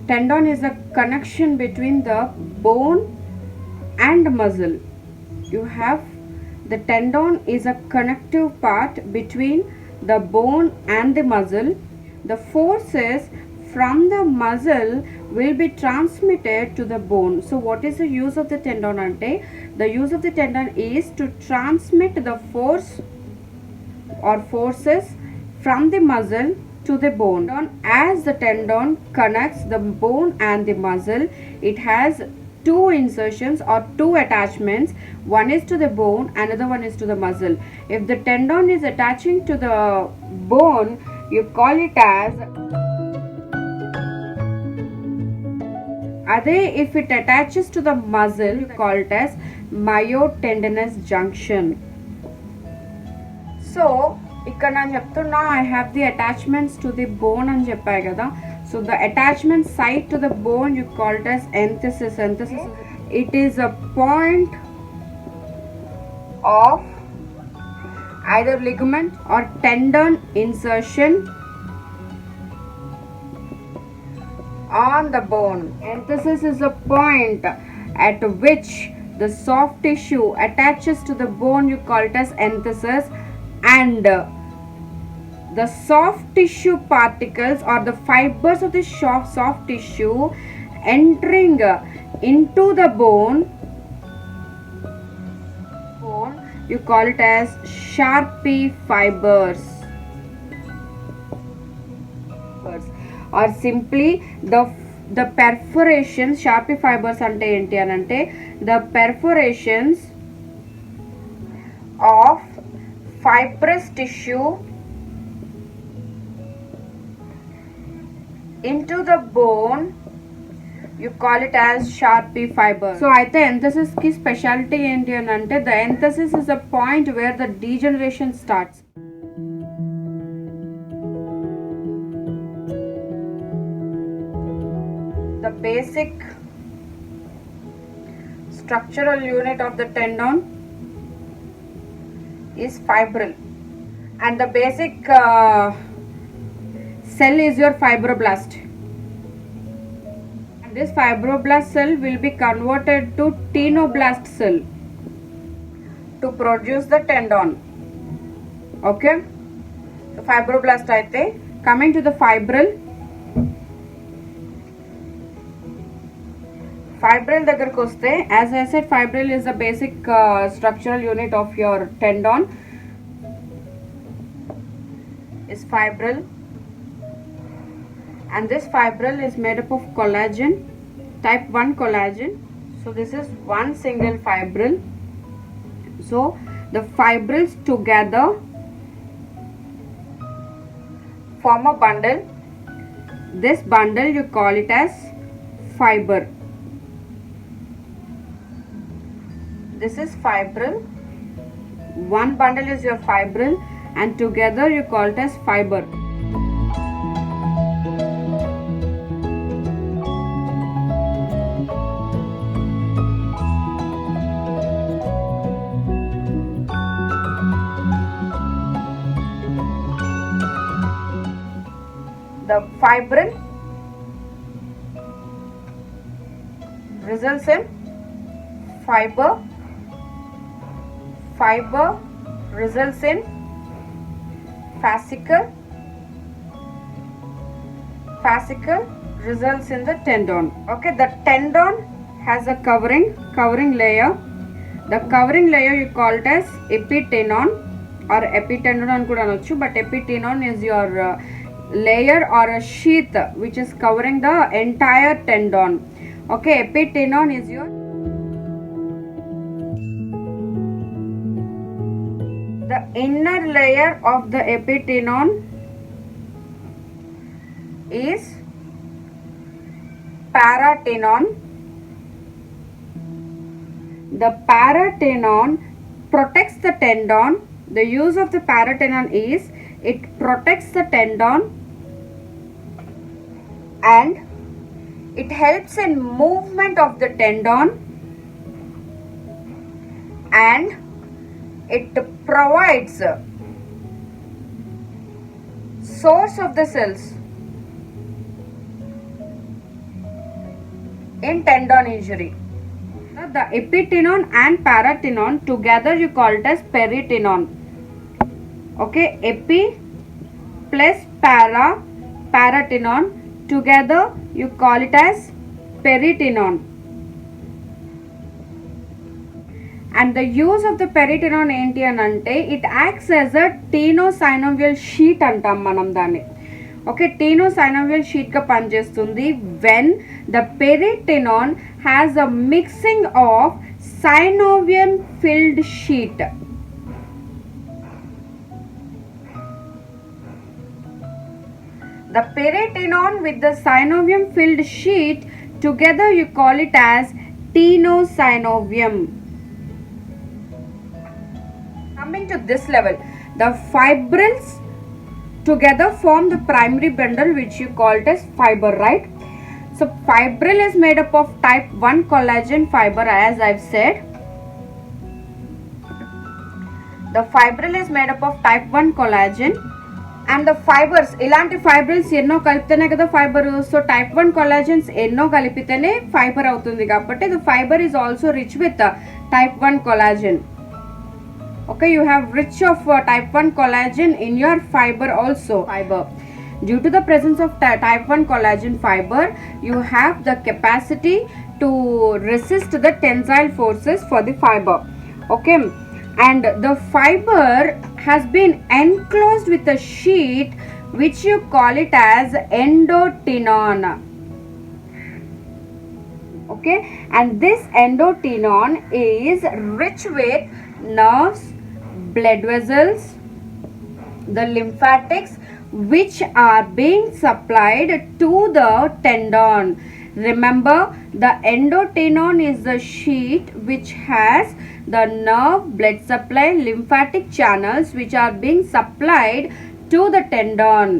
Tendon is a connection between the bone and muscle. You have the tendon is a connective part between the bone and the muscle. The forces from the muscle will be transmitted to the bone. So what is the use of the tendon ante? The use of the tendon is to transmit the force or forces from the muscle to the bone. As the tendon connects the bone and the muscle, it has two insertions or two attachments. One is to the bone, another one is to the muscle. If the tendon is attaching to the bone, you call it as if it attaches to the muscle, you call it as myotendinous junction. So ఇక్కడ నేను చెప్తున్నా I have the attachments to the bone అని చెప్పాయి కదా. So the attachment side to the bone you call it as enthesis. Enthesis it is a point of either ligament or tendon insertion on the bone. Enthesis is a point at which the soft tissue attaches to the bone, you call it as enthesis, and the soft tissue particles or the fibers of the soft tissue entering into the bone, you call it as Sharpie fibers, or simply the perforations. Sharpie fibers ante enti anante the perforations of fibrous tissue into the bone, you call it as Sharpie fiber. So aithe enthesis ki specialty enti anante the enthesis is a point where the degeneration starts. The basic structural unit of the tendon is fibril, and the basic cell is your fibroblast. And this fibroblast cell will be converted to tenoblast cell to produce the tendon. Okay, so fibroblast aithe coming to the fibril. Fibril దగ్గరకు వస్తే, as I said, fibril is the basic structural unit of your tendon. Is fibril, and this fibril is made up of collagen, type 1 collagen. So this is one single fibril. So the fibrils together form a bundle. This bundle you call it as fiber. This is fibril. One bundle is your fibril, and together you call it as fiber. The fibril results in fiber. Fiber results in fascicle. Fascicle results in the tendon. Okay, the tendon has a covering layer. The covering layer you call it as epitenon or epitendon అని కూడా అనొచ్చు, but epitenon is your layer or a sheath which is covering the entire tendon. Okay, epitenon is your the inner layer of the epitenon is paratenon. The paratenon protects the tendon. The use of the paratenon is it protects the tendon and it helps in movement of the tendon, and it provides source of the cells. in tendon injury. The epitenon and paratenon together you call it as peritenon. Okay, epi plus paratenon together you call it as peritenon. And the use of the peritenon ఏంటి అని అంటే it acts as a tenosynovial sheet అంటాం మనం దాన్ని. Okay, tenosynovial sheet గా పనిచేస్తుంది when the peritenon has a mixing of synovium filled sheet. The peritenon with the synovium filled sheet together you call it as tenosynovium. Coming to this level, the fibrils together form the primary bundle which you called as fiber, right? So fibril is made up of type 1 collagen fiber, as I've said. The fibril is made up of type 1 collagen and the fibers, ఇలాంటి fibrils ఎన్నో కలిపితేనే కదా fibre. So type 1 collagens ఎన్నో కలిపితేనే fibre అవుతుంది కాబట్టి the fiber is also rich with type 1 collagen. Okay, you have rich of type 1 collagen in your fiber also. Due to the presence of type 1 collagen fiber, you have the capacity to resist the tensile forces for the fiber. Okay, and the fiber has been enclosed with a sheet which you call it as endotenon. Okay, and this endotenon is rich with nerves, blood vessels, the lymphatics which are being supplied to the tendon. Remember, the endotenon is the sheet which has the nerve, blood supply, lymphatic channels which are being supplied to the tendon.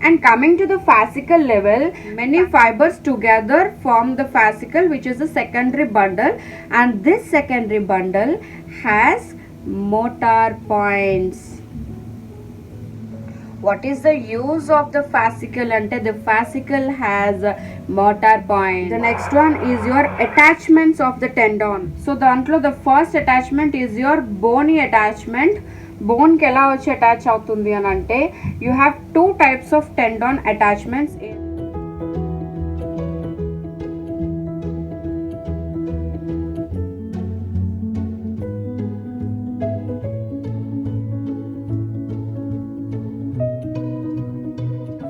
And coming to the fascicle level, many fibers together form the fascicle which is the secondary bundle, and this secondary bundle has motor points. What is the use of the fascicle? Ante the fascicle has motor points. The next one is your attachments of the tendon. So dantlo the first attachment is your bony attachment. Bone ki ela vachi attach avutundi ani ante you have two types of tendon attachments.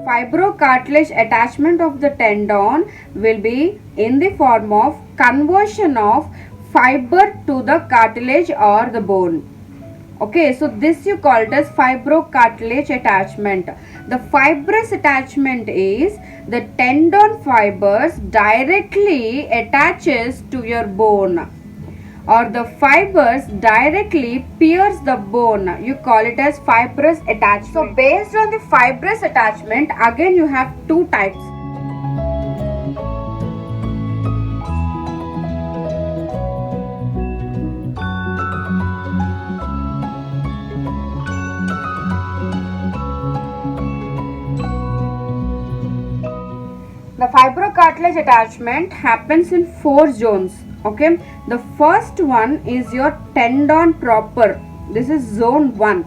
Fibrocartilage attachment of the tendon will be in the form of conversion of fiber to the cartilage or the bone. Okay, so this you call it as fibrocartilage attachment. The fibrous attachment is the tendon fibers directly attaches to your bone, or the fibers directly pierce the bone. You call it as fibrous attachment. So based on the fibrous attachment, again you have two types. The fibrocartilage attachment happens in 4 zones. Okay, the first one is your tendon proper. This is zone 1.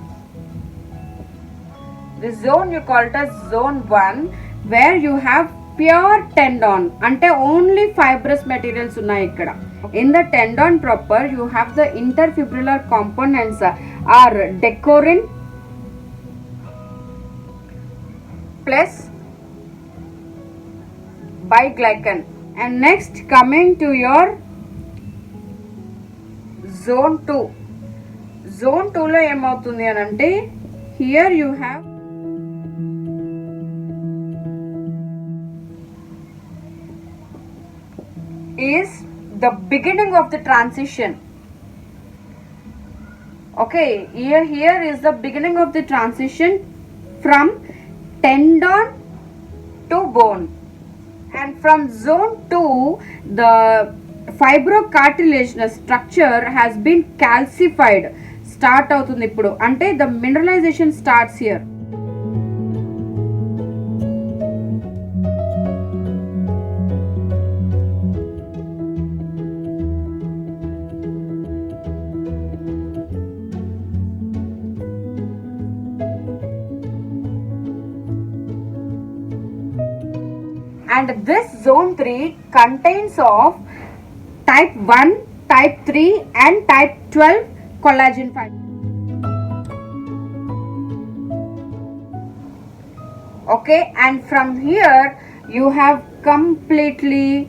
This zone you call it as zone 1, where you have pure tendon, ante only fibrous materials unnai ikkada. In the tendon proper you have the interfibrillar components are decorin plus biglycan. And next, coming to your zone 2. Zone 2 lo em avutundi ani ante here you have is the beginning of the transition. Okay, here is the beginning of the transition from tendon to bone. And from zone 2 the fibrocartilaginous structure has been calcified. Start avutundi ippudu ante the mineralization starts here. and this zone 3 contains of type 1, type 3 and type 12 collagen fibers. Okay, and from here you have completely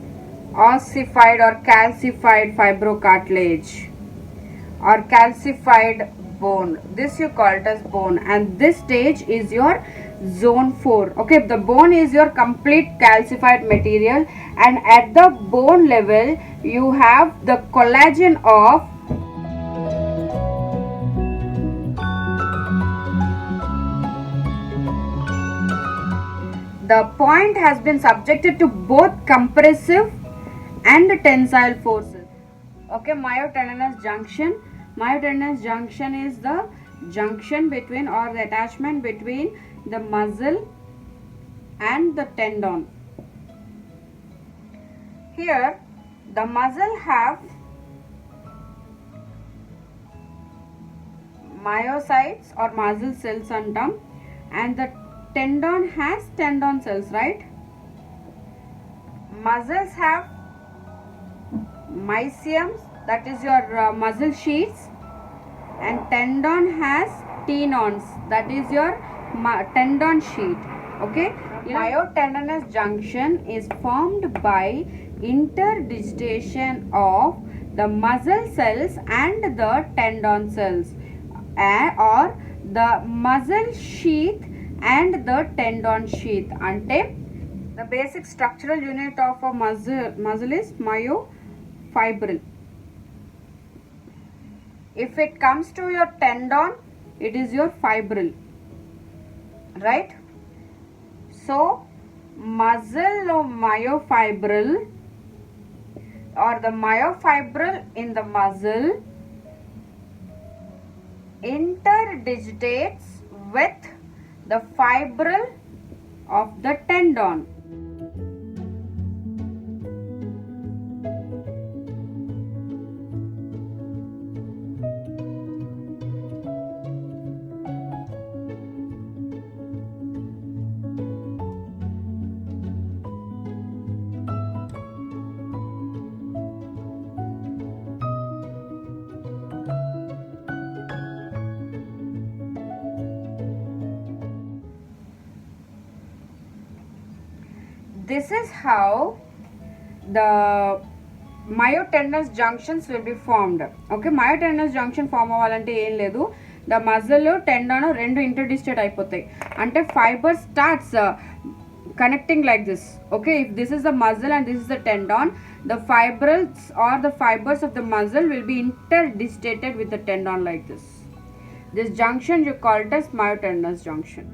ossified or calcified fibrocartilage or calcified bone. This you call it as bone, and this stage is your zone 4. Okay, the bone is your complete calcified material, and at the bone level you have the collagen of the point has been subjected to both compressive and tensile forces. Okay, myotendinous junction. Myotendinous junction is the junction between or the attachment between the muscle and the tendon. Here the muscle have myocytes or muscle cells antam, and the tendon has tendon cells, right? Muscles have mysiums, that is your muscle sheaths, and tendon has tenons, that is your tendon sheath. Okay, myotendinous junction is formed by interdigitation of the muscle cells and the tendon cells, or the muscle sheath and the tendon sheath. Ante the basic structural unit of a muscle is myofibril. If it comes to your tendon, it is your fibril, right? So muscle of myofibril or the myofibril in the muscle interdigitates with the fibril of the tendon. This is how the myotendinous junctions will be formed. Okay, myotendinous junction form అవ్వాలంటే ఏం లేదు, the muscle tendon రెండు interdistate అయిపోతాయి, అంటే fiber starts connecting like this. Okay, if this is the muscle and this is the tendon, the fibrils or the fibers of the muscle will be interdistated with the tendon like this. This junction you call it as myotendinous junction.